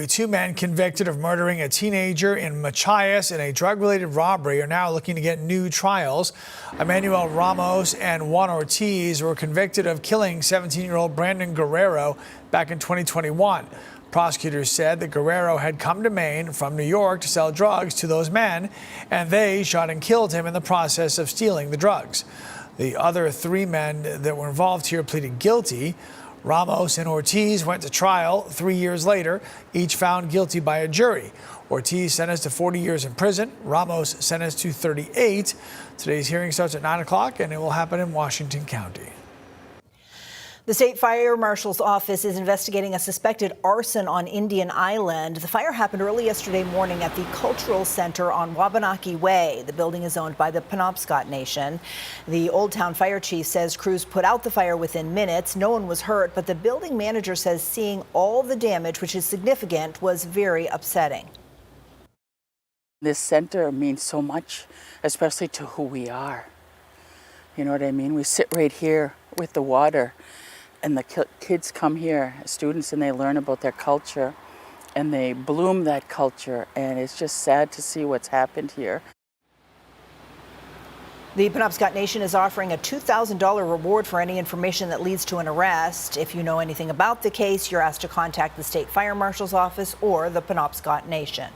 Two men convicted of murdering a teenager in Machias in a drug-related robbery are now looking to get new trials. Emmanuel Ramos and Juan Ortiz were convicted of killing 17-year-old Brandon Guerrero back in 2021. Prosecutors said that Guerrero had come to Maine from New York to sell drugs to those men, and they shot and killed him in the process of stealing the drugs. The other three men that were involved here pleaded guilty. Ramos and Ortiz went to trial 3 years later, each found guilty by a jury. Ortiz sentenced to 40 years in prison. Ramos sentenced to 38. Today's hearing starts at 9 o'clock, and it will happen in Washington County. The state fire marshal's office is investigating a suspected arson on Indian Island. The fire happened early yesterday morning at the Cultural Center on Wabanaki Way. The building is owned by the Penobscot Nation. The Old Town fire chief says crews put out the fire within minutes. No one was hurt, but the building manager says seeing all the damage, which is significant, was very upsetting. This center means so much, especially to who we are. You know what I mean? We sit right here with the water. And the kids come here, students, and they learn about their culture and they bloom that culture. And it's just sad to see what's happened here. The Penobscot Nation is offering a $2,000 reward for any information that leads to an arrest. If you know anything about the case, you're asked to contact the state fire marshal's office or the Penobscot Nation.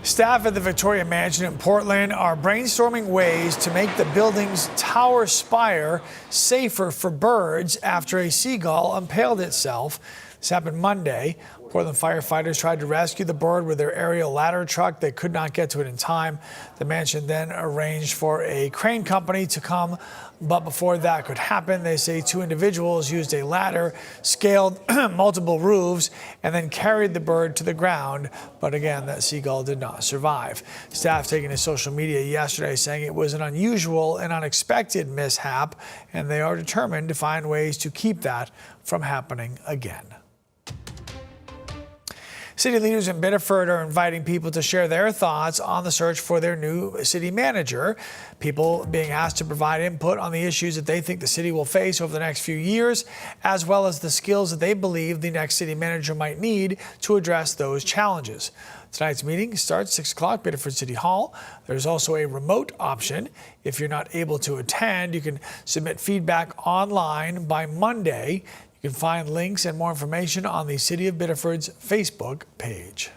Staff at the Victoria Mansion in Portland are brainstorming ways to make the building's tower spire safer for birds after a seagull impaled itself. This happened Monday. Portland firefighters tried to rescue the bird with their aerial ladder truck. They could not get to it in time. The mansion then arranged for a crane company to come, but before that could happen, they say two individuals used a ladder, scaled multiple roofs, and then carried the bird to the ground. But again, that seagull did not survive. Staff taking to social media yesterday saying it was an unusual and unexpected mishap, and they are determined to find ways to keep that from happening again. City leaders in Biddeford are inviting people to share their thoughts on the search for their new city manager. People being asked to provide input on the issues that they think the city will face over the next few years, as well as the skills that they believe the next city manager might need to address those challenges. Tonight's meeting starts 6 o'clock, Biddeford City Hall. There's also a remote option. If you're not able to attend, you can submit feedback online by Monday. You can find links and more information on the City of Biddeford's Facebook page.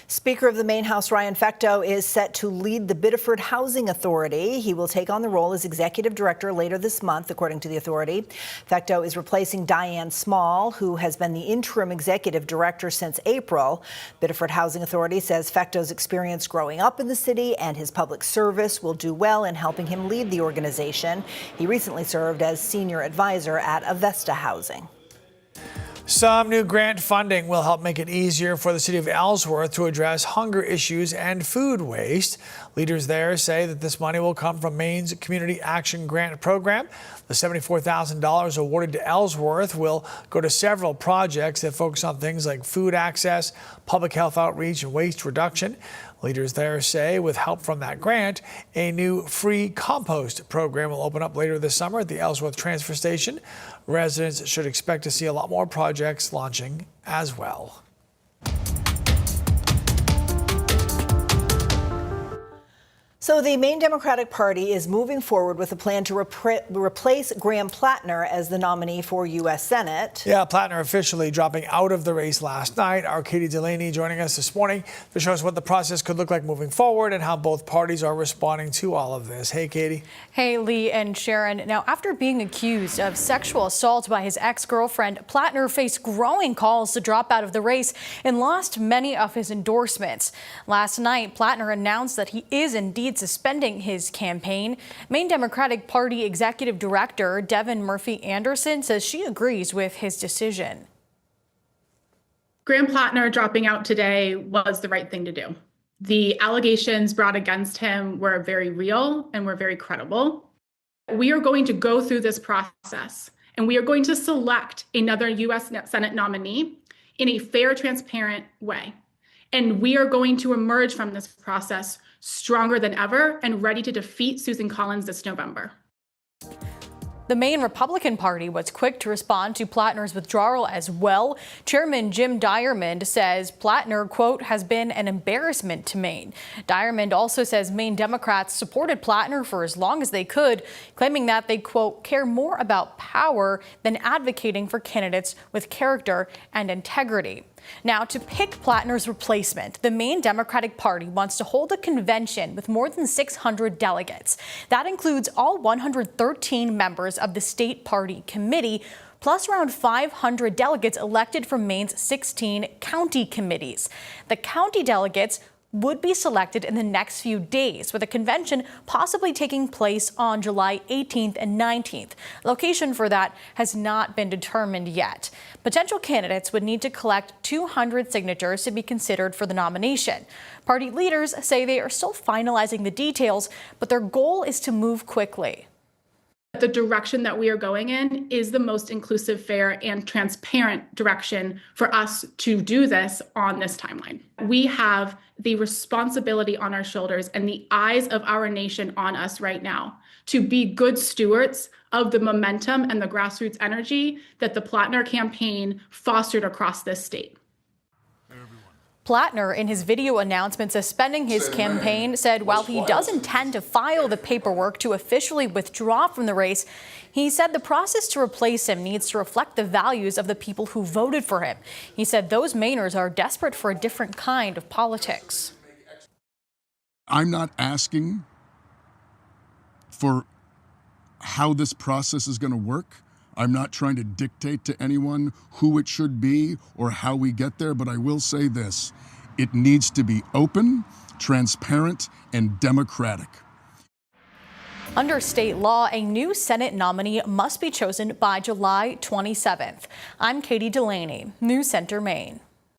Speaker of the Maine House Ryan Fecteau is set to lead the Biddeford Housing Authority. He will take on the role as executive director later this month, according to the authority. Fecteau is replacing Diane Small, who has been the interim executive director since April. Biddeford Housing Authority says Fecteau's experience growing up in the city and his public service will do well in helping him lead the organization. He recently served as senior advisor at Avesta Housing. Some new grant funding will help make it easier for the city of Ellsworth to address hunger issues and food waste. Leaders there say that this money will come from Maine's Community Action Grant Program. The $74,000 awarded to Ellsworth will go to several projects that focus on things like food access, public health outreach, and waste reduction. Leaders there say with help from that grant, a new free compost program will open up later this summer at the Ellsworth transfer station. Residents should expect to see a lot more projects launching as well. So the Maine Democratic Party is moving forward with a plan to replace Graham Plattner as the nominee for U.S. Senate. Yeah, Plattner officially dropping out of the race last night. Our Katie Delaney joining us this morning to show us what the process could look like moving forward and how both parties are responding to all of this. Hey, Katie. Hey, Lee and Sharon. Now, after being accused of sexual assault by his ex-girlfriend, Plattner faced growing calls to drop out of the race and lost many of his endorsements. Last night, Plattner announced that he is indeed suspending his campaign. Maine Democratic Party Executive Director Devin Murphy-Anderson says she agrees with his decision. Graham Plattner dropping out today was the right thing to do. The allegations brought against him were very real and were very credible. We are going to go through this process and we are going to select another U.S. Senate nominee in a fair, transparent way. And we are going to emerge from this process stronger than ever and ready to defeat Susan Collins this November. The Maine Republican Party was quick to respond to Plattner's withdrawal as well. Chairman Jim Diamond says Plattner, quote, has been an embarrassment to Maine. Diamond also says Maine Democrats supported Plattner for as long as they could, claiming that they, quote, care more about power than advocating for candidates with character and integrity. Now, to pick Plattner's replacement, the Maine Democratic Party wants to hold a convention with more than 600 delegates. That includes all 113 members of the state party committee, plus around 500 delegates elected from Maine's 16 county committees. The county delegates would be selected in the next few days, with a convention possibly taking place on July 18th and 19th. Location for that has not been determined yet. Potential candidates would need to collect 200 signatures to be considered for the nomination. Party leaders say they are still finalizing the details, but their goal is to move quickly. The direction that we are going in is the most inclusive, fair, and transparent direction for us to do this on this timeline. We have the responsibility on our shoulders and the eyes of our nation on us right now to be good stewards of the momentum and the grassroots energy that the Plattner campaign fostered across this state. Plattner, in his video announcement suspending his campaign, said while he does intend to file the paperwork to officially withdraw from the race, he said the process to replace him needs to reflect the values of the people who voted for him. He said those Mainers are desperate for a different kind of politics. I'm not asking for how this process is going to work. I'm not trying to dictate to anyone who it should be or how we get there, but I will say this. It needs to be open, transparent, and democratic. Under state law, a new Senate nominee must be chosen by July 27th. I'm Katie Delaney, News Center, Maine.